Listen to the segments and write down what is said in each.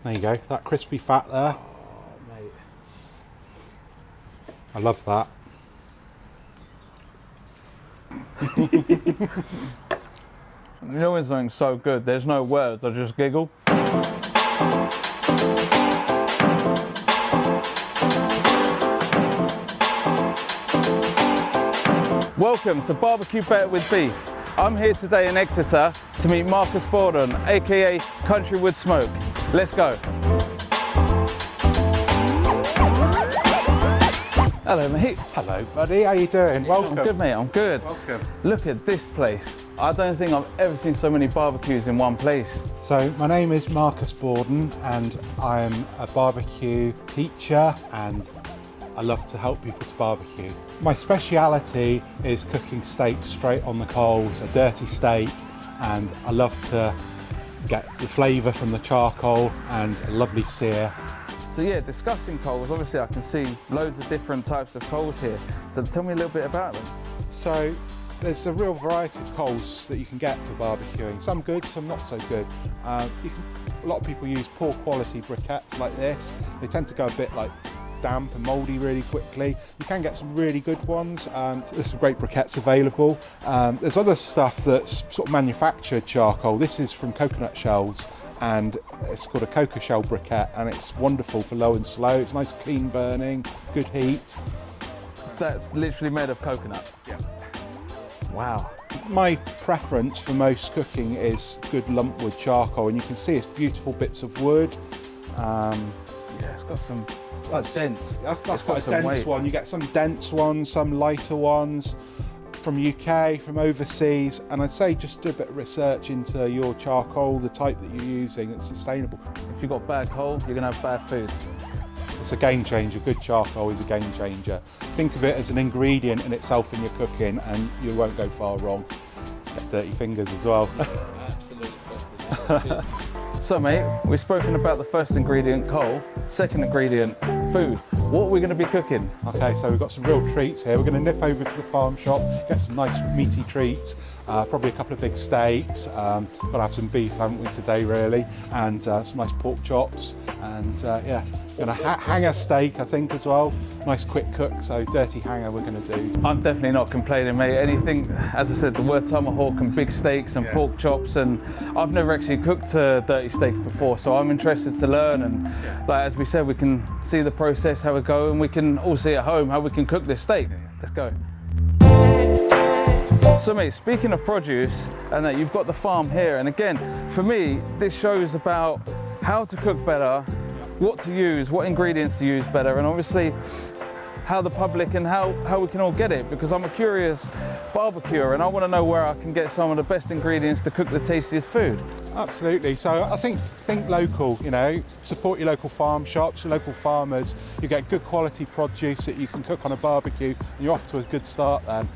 There you go, that crispy fat there. Oh, mate. I love that. You know when something's so good, there's no words, I just giggle. Welcome to BBQ Better With Beef. I'm here today in Exeter to meet Marcus Borden, aka Country Wood Smoke. Let's go. Hello mate. Hello buddy, how you doing? Welcome. I'm good mate, I'm good. Welcome. Look at this place. I don't think I've ever seen so many barbecues in one place. So my name is Marcus Borden and I'm a barbecue teacher and I love to help people to barbecue. My speciality is cooking steak straight on the coals, a dirty steak, and I love to get the flavour from the charcoal and a lovely sear. So yeah, discussing coals, obviously I can see loads of different types of coals here. So tell me a little bit about them. So there's a real variety of coals that you can get for barbecuing. Some good, some not so good. A lot of people use poor quality briquettes like this. They tend to go a bit like damp and mouldy really quickly. You can get some really good ones. There's some great briquettes available. There's other stuff that's sort of manufactured charcoal. This is from coconut shells and it's called a coca shell briquette and it's wonderful for low and slow. It's nice clean burning, good heat. That's literally made of coconut? Yeah. Wow. My preference for most cooking is good lumpwood charcoal and you can see it's beautiful bits of wood. Yeah, it's got some dense. That's quite a dense one. You get some dense ones, some lighter ones from UK, from overseas, and I'd say just do a bit of research into your charcoal, the type that you're using that's sustainable. If you've got bad coal, you're gonna have bad food. It's a game changer. Good charcoal is a game changer. Think of it as an ingredient in itself in your cooking and you won't go far wrong. Get dirty fingers as well. Absolutely. So mate, we've spoken about the first ingredient, coal, second ingredient, food. What are we going to be cooking? Okay, so we've got some real treats here. We're going to nip over to the farm shop, get some nice meaty treats, probably a couple of big steaks. Got to have some beef, haven't we, today really, and some nice pork chops, and yeah, going to hang a steak, I think, as well. Nice quick cook, so dirty hanger we're going to do. I'm definitely not complaining, mate. Anything, as I said, the word tomahawk and big steaks and pork chops, and I've never actually cooked a dirty steak before, so I'm interested to learn, and like as we said, we can see the process, how it goes, and we can all see at home how we can cook this steak. Let's go. So mate, speaking of produce, and that you've got the farm here, and again, for me, this shows about how to cook better, what to use, what ingredients to use better, and obviously how the public and how we can all get it, because I'm a curious barbecuer and I want to know where I can get some of the best ingredients to cook the tastiest food. Absolutely. So I think local, you know, support your local farm shops, your local farmers. You get good quality produce that you can cook on a barbecue and you're off to a good start then.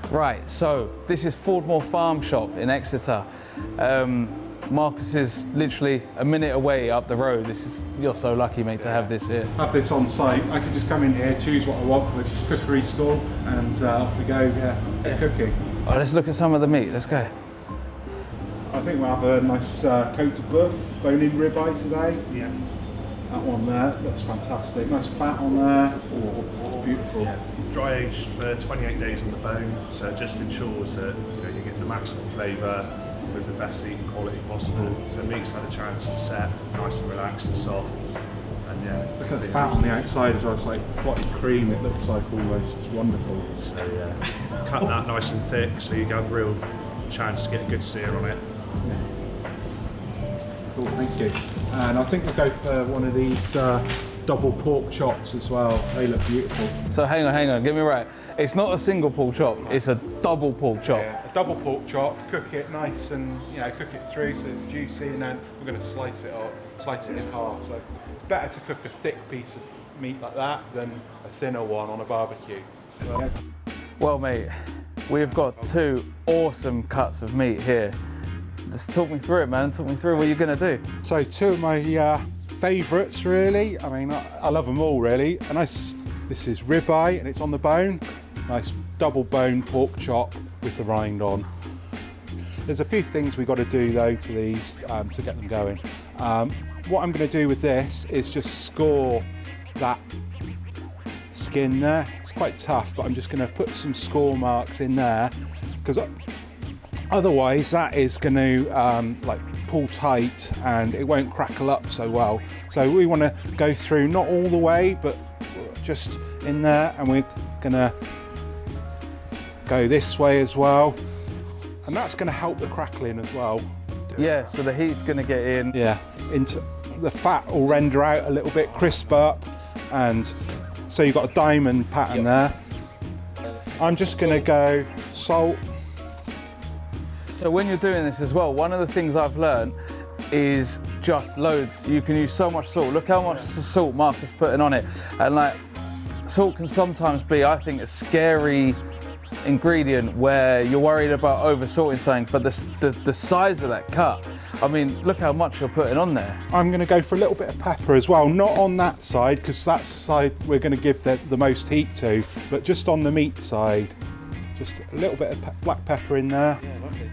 Right, so this is Fordmore Farm Shop in Exeter. Marcus is literally a minute away up the road. You're so lucky, mate, to have this here. Have this on site. I could just come in here, choose what I want for the cookery school, and off we go. Get cooking. Oh, let's look at some of the meat. Let's go. I think we'll have a nice coat of boeuf, bone-in ribeye today. Yeah. That one there looks fantastic. Nice fat on there. Oh, that's beautiful. Yeah. Dry aged for 28 days on the bone, so it just ensures that you get the maximum flavour with the best eating quality possible. So meat's had a chance to set, nice and relaxed and soft. And yeah, look at the fat on the outside as well. It's like clotted cream. It looks like almost. It's wonderful. So yeah, cut that nice and thick so you have a real chance to get a good sear on it. Yeah. Cool, thank you. And I think we'll go for one of these double pork chops as well. They look beautiful. So hang on, get me right. It's not a single pork chop, it's a double pork chop. Yeah, a double pork chop, cook it nice and cook it through so it's juicy, and then we're going to slice it in half. So it's better to cook a thick piece of meat like that than a thinner one on a barbecue. Well mate, we've got two awesome cuts of meat here. Just talk me through it, man. Talk me through what you're going to do. So two of my favourites really. I mean, I love them all really. This is ribeye and it's on the bone. Nice double bone pork chop with the rind on. There's a few things we've got to do though to these to get them going. What I'm going to do with this is just score that skin there. It's quite tough, but I'm just going to put some score marks in there, because otherwise that is going to like pull tight and it won't crackle up so well. So we want to go through, not all the way, but just in there, and we're going to go this way as well, and that's going to help the crackling as well. Yeah, so the heat's going to get in. Yeah, into the fat will render out a little bit, crisp up, and so you've got a diamond pattern there. I'm just going to go salt. So when you're doing this as well, one of the things I've learned is just loads. You can use so much salt. Look how much salt Mark is putting on it. And like, salt can sometimes be, I think, a scary ingredient where you're worried about over salting something, but the size of that cut, I mean, look how much you're putting on there. I'm going to go for a little bit of pepper as well, not on that side, because that's the side we're going to give the most heat to, but just on the meat side. Just a little bit of black pepper in there. Yeah, lovely.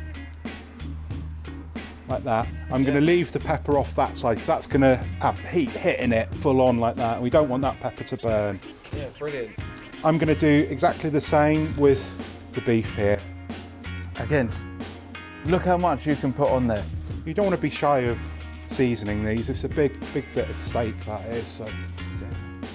Like that. I'm going to leave the pepper off that side, because that's going to have heat hitting it full on like that. We don't want that pepper to burn. Yeah, brilliant. I'm going to do exactly the same with the beef here. Again, just look how much you can put on there. You don't want to be shy of seasoning these. It's a big bit of steak, that is. So, yeah.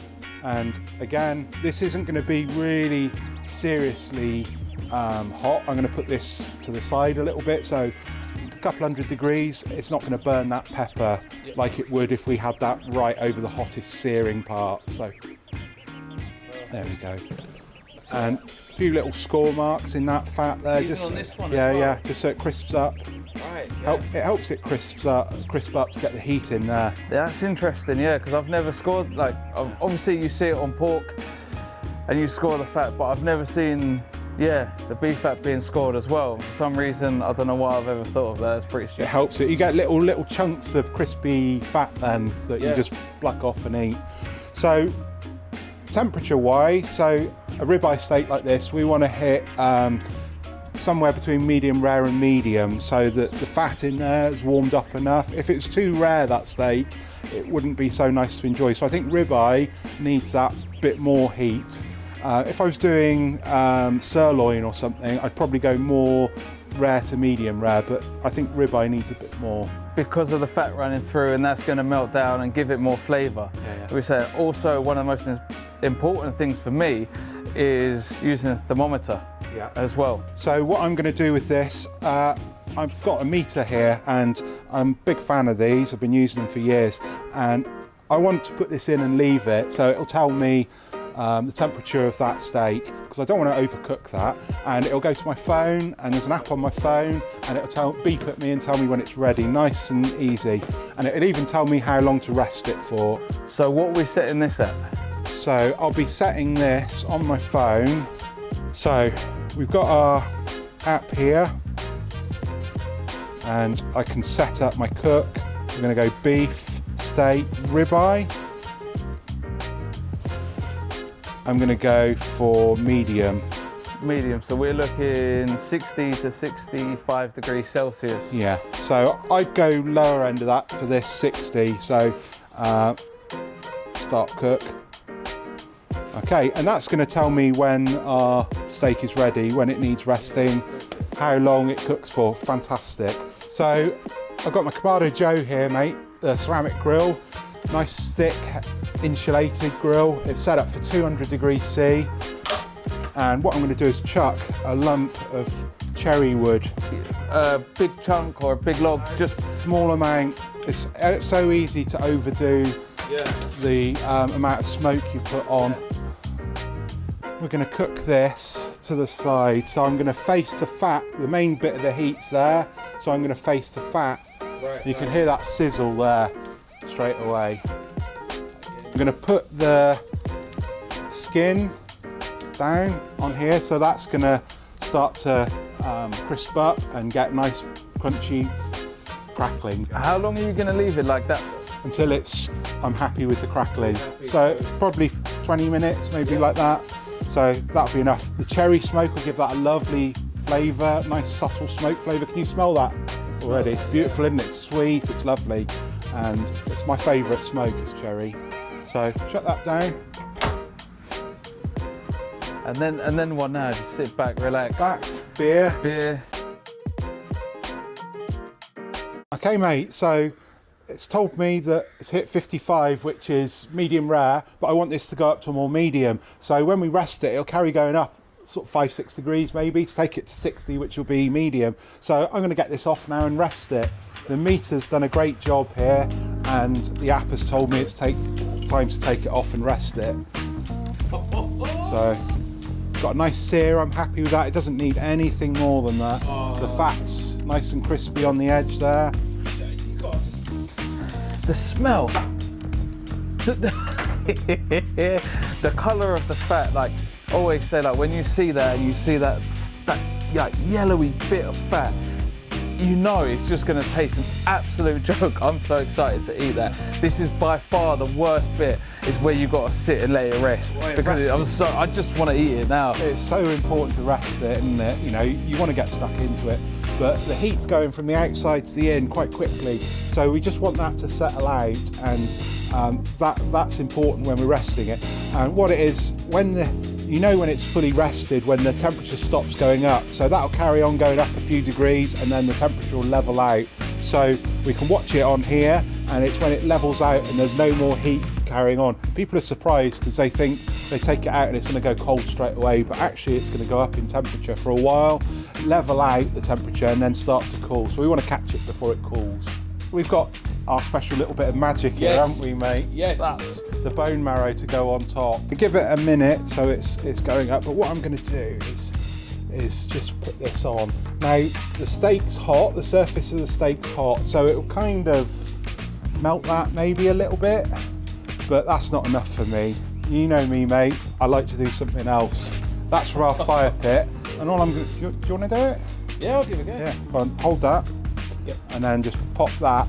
And again, this isn't going to be really seriously hot. I'm going to put this to the side a little bit, so a couple 100 degrees. It's not going to burn that pepper like it would if we had that right over the hottest searing part. So there we go. And a few little score marks in that fat there. Even just on this one yeah, as well. yeah, just so it crisps up. Right. Yeah. It helps it crisp up to get the heat in there. That's interesting, yeah, because I've never scored, like, obviously you see it on pork and you score the fat, but I've never seen, yeah, the beef fat being scored as well. For some reason, I don't know why I've ever thought of that. It's pretty It stupid. helps it. You get little chunks of crispy fat then that you just pluck off and eat. So temperature wise, so a ribeye steak like this, we want to hit somewhere between medium rare and medium, so that the fat in there is warmed up enough. If it's too rare, that steak, it wouldn't be so nice to enjoy. So I think ribeye needs that bit more heat. If I was doing sirloin or something, I'd probably go more rare to medium rare, but I think ribeye needs a bit more. Because of the fat running through, and that's going to melt down and give it more flavour. Yeah. We say also one of the most important things for me is using a thermometer as well. So what I'm going to do with this, I've got a meter here, and I'm a big fan of these. I've been using them for years, and I want to put this in and leave it so it'll tell me the temperature of that steak, because I don't want to overcook that. And it'll go to my phone, and there's an app on my phone, and it'll beep at me and tell me when it's ready, nice and easy. And it'll even tell me how long to rest it for. So what are we setting this at? So I'll be setting this on my phone. So we've got our app here, and I can set up my cook. I'm going to go beef, steak, ribeye. I'm going to go for medium. Medium, so we're looking 60 to 65 degrees Celsius. Yeah, so I'd go lower end of that for this, 60. So start cook. Okay, and that's going to tell me when our steak is ready, when it needs resting, how long it cooks for. Fantastic. So I've got my Kamado Joe here, mate, the ceramic grill. Nice thick insulated grill. It's set up for 200 degrees C. And what I'm going to do is chuck a lump of cherry wood. A big chunk or a big log, just Small amount. It's so easy to overdo the amount of smoke you put on. We're going to cook this to the side. So I'm going to face the fat. The main bit of the heat's there. So I'm going to face the fat. You can hear that sizzle there straight away. I'm going to put the skin down on here, so that's going to start to crisp up and get nice crunchy crackling. How long are you going to leave it like that? Until I'm happy with the crackling. So probably 20 minutes, maybe like that. So that'll be enough. The cherry smoke will give that a lovely flavour, nice subtle smoke flavour. Can you smell that already? It's beautiful, isn't it? It's sweet, it's lovely, and it's my favourite smoke is cherry. So shut that down. And then what now? Just sit back, relax. Back, beer. Beer. Okay, mate, so it's told me that it's hit 55, which is medium rare, but I want this to go up to a more medium. So when we rest it, it'll carry going up sort of 5-6 degrees maybe to take it to 60, which will be medium. So I'm going to get this off now and rest it. The meter's done a great job here, and the app has told me it's time to take it off and rest it. So got a nice sear, I'm happy with that. It doesn't need anything more than that. The fat's nice and crispy on the edge there. The smell. The colour of the fat, like I always say, like when you see that and you see that like yellowy bit of fat, you know it's just going to taste an absolute joke. I'm so excited to eat that. This is by far the worst bit, is where you got to sit and let it rest, because I just want to eat it now. It's so important to rest it, isn't it? You know, you want to get stuck into it, but the heat's going from the outside to the in quite quickly, so we just want that to settle out, and that's important when we're resting it. And what it is, when it's fully rested when the temperature stops going up, so that'll carry on going up a few degrees, and then the temperature will level out, so we can watch it on here, and it's when it levels out and there's no more heat carrying on. People are surprised because they think they take it out and it's going to go cold straight away, but actually it's going to go up in temperature for a while, level out the temperature, and then start to cool. So we want to catch it before it cools. We've got our special little bit of magic here, haven't we, mate? Yes. That's the bone marrow to go on top. We give it a minute so it's going up, but what I'm going to do is just put this on. Now the steak's hot, the surface of the steak's hot, so it will kind of melt that maybe a little bit, but that's not enough for me. You know me, mate, I like to do something else. That's for our fire pit, and all I'm going to, do you want to do it? Yeah, I'll give it a go. Yeah, go on, hold that. Yep. And then just pop that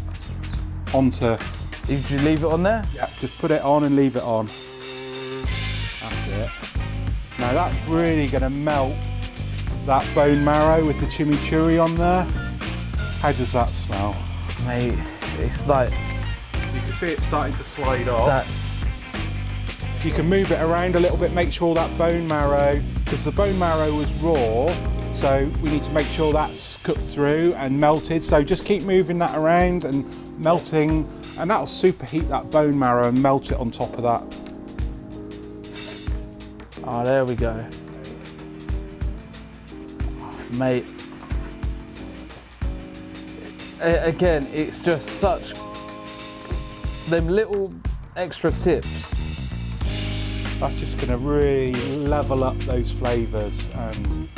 onto. Did you leave it on there? Yeah, just put it on and leave it on. That's it. Now that's really going to melt that bone marrow with the chimichurri on there. How does that smell? Mate, it's like... You can see it starting to slide off. That. You can move it around a little bit, make sure that bone marrow, because the bone marrow was raw, so we need to make sure that's cooked through and melted. So just keep moving that around and melting, and that'll superheat that bone marrow and melt it on top of that. Oh, there we go. Oh, mate. Again, it's just such them little extra tips. That's just going to really level up those flavours, and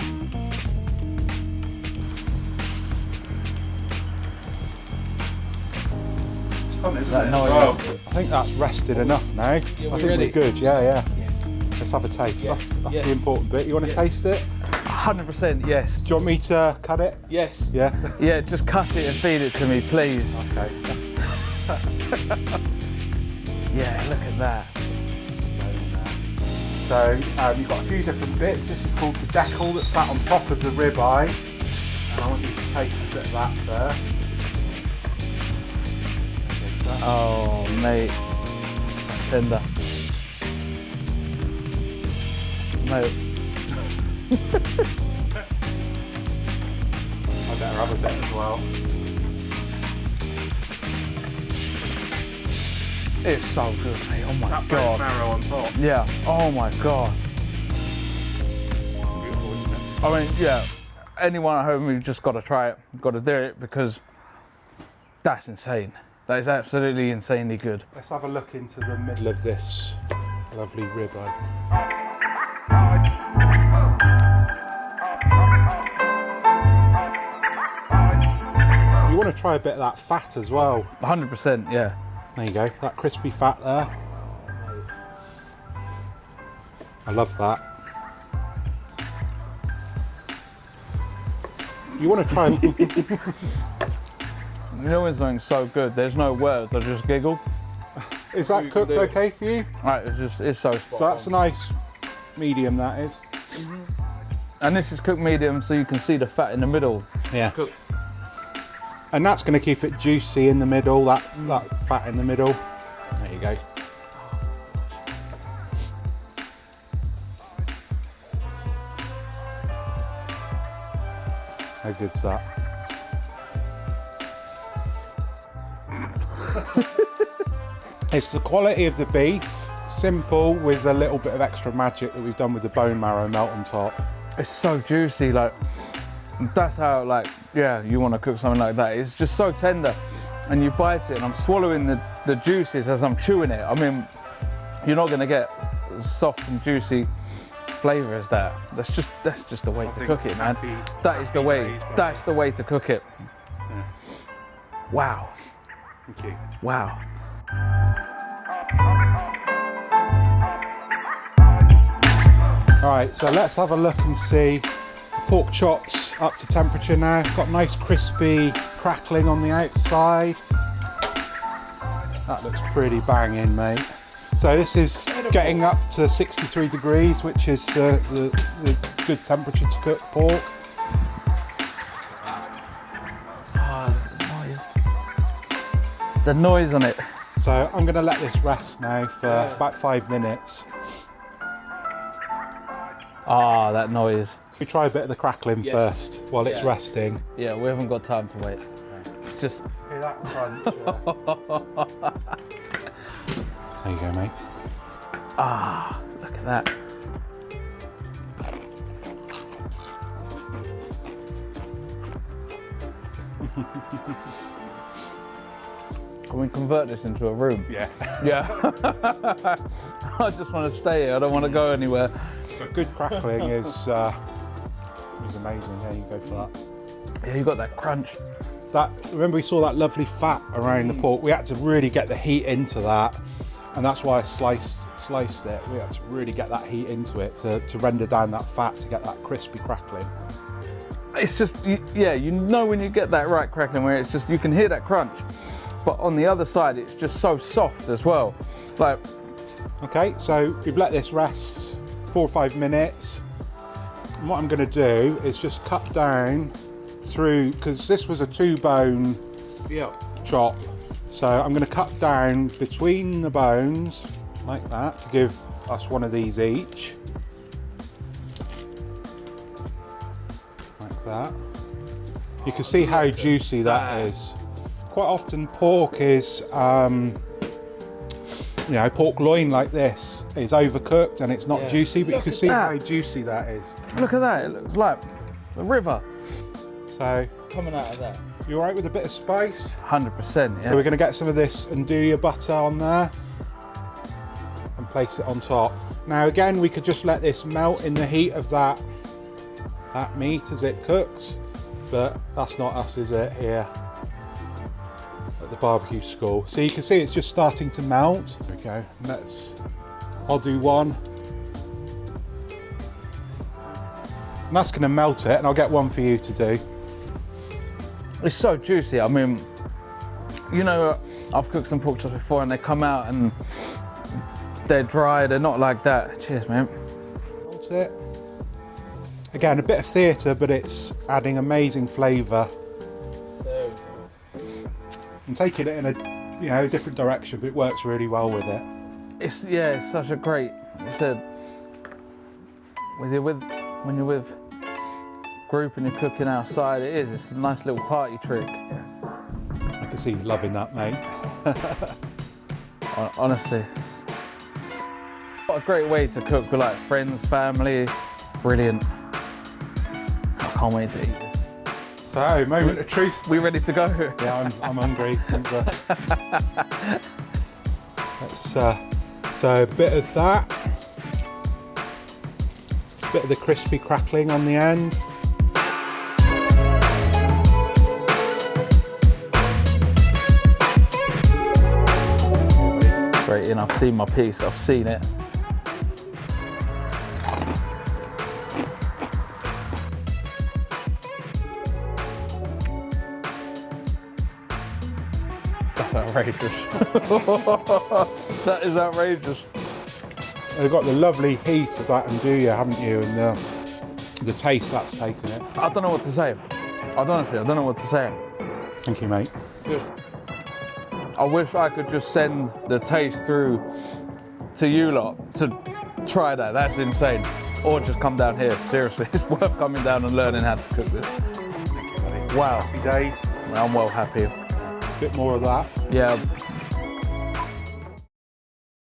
it's fun, isn't it? Well, I think that's rested enough now. I think ready? we're good. Yeah. Yes. Let's have a taste. Yes. That's Yes. the important bit. You want to taste it? 100% yes. Do you want me to cut it? Yes. Yeah. Yeah, just cut it and feed it to me, please. Okay. Yeah, look at that. So you've got a few different bits. This is called the decal that sat on top of the ribeye, and I want you to taste a bit of that first. Oh, mate, so tender. Mate. I better have a bit as well. It's so good, mate. Oh my That god. bone marrow on top. Yeah. Oh my god. Beautiful, isn't it? I mean, yeah. Anyone at home, you've just got to try it. Got to do it, because that's insane. That is absolutely insanely good. Let's have a look into the middle of this lovely ribeye. You want to try a bit of that fat as well. 100%, yeah. There you go, that crispy fat there. I love that. You want to try... You know when something's so good, there's no words, I just giggle. Is that cooked okay for you? Right, it's so spot So that's a nice medium, that is. And this is cooked medium, so you can see the fat in the middle. Yeah. Cooked. And that's going to keep it juicy in the middle, that fat in the middle. There you go. How good's that? It's the quality of the beef, simple with a little bit of extra magic that we've done with the bone marrow melt on top. It's so juicy, like, that's how, like, yeah, you want to cook something like that. It's just so tender, and you bite it, and I'm swallowing the juices as I'm chewing it. I mean, you're not going to get soft and juicy flavour as that. That's just the way to cook it, man. That is the way. That's the way to cook it. Yeah. Wow. Thank you. Wow. All right, so let's have a look and see. The pork chops up to temperature now. Got nice crispy crackling on the outside. That looks pretty banging, mate. So this is getting up to 63 degrees, which is the good temperature to cook pork. Oh, the noise on it. So I'm gonna let this rest now for about 5 minutes. Ah, that noise. We try a bit of the crackling first while it's resting. Yeah, we haven't got time to wait. It's just... Hear that crunch? There you go, mate. Ah, look at that. Can we convert this into a room? Yeah. Yeah. I just want to stay here. I don't want to go anywhere. But good crackling is amazing. There you go for that. Yeah, you got that crunch. Remember we saw that lovely fat around the pork? We had to really get the heat into that, and that's why I sliced it. We had to really get that heat into it to render down that fat to get that crispy crackling. It's just, yeah, you know when you get that right crackling where it's just, you can hear that crunch, but on the other side it's just so soft as well. Like, okay, so we've let this rest 4 or 5 minutes. And what I'm going to do is just cut down through, because this was a 2-bone chop, so I'm going to cut down between the bones like that to give us one of these each, like that. You can see how juicy that is. Quite often pork is you know, pork loin like this is overcooked and it's not juicy, but you can see how juicy that is. look at that, it looks like a river. So, Coming out of that. you all right with a bit of spice? 100%, yeah. So we're going to get some of this andouille butter on there and place it on top. Now again, we could just let this melt in the heat of that meat as it cooks, but that's not us, is it, here at the barbecue school? So you can see it's just starting to melt. There we go. I'll do one. And that's going to melt it, and I'll get one for you to do. It's so juicy. I mean, you know, I've cooked some pork chops before and they come out and they're dry, they're not like that. Cheers, man. Melt it. Again, a bit of theatre, but it's adding amazing flavour. I'm taking it in a different direction, but it works really well with it. It's such a great, when you're with group and you're cooking outside, it's a nice little party trick. I can see you loving that, mate. Honestly, what a great way to cook with like friends, family. Brilliant. I can't wait to eat this. So, moment of truth. We ready to go? Yeah, I'm hungry. So a bit of that, a bit of the crispy crackling on the end. Straight in, I've seen my piece, I've seen it. That's outrageous. That is outrageous. You've got the lovely heat of that andouille, haven't you? And The taste that's taken it. I don't know what to say. Honestly, I don't know what to say. Thank you, mate. I wish I could just send the taste through to you lot to try that. That's insane. Or just come down here. Seriously, it's worth coming down and learning how to cook this. Thank you, buddy. Wow. Happy days. I'm well happy. A bit more of that. Yeah,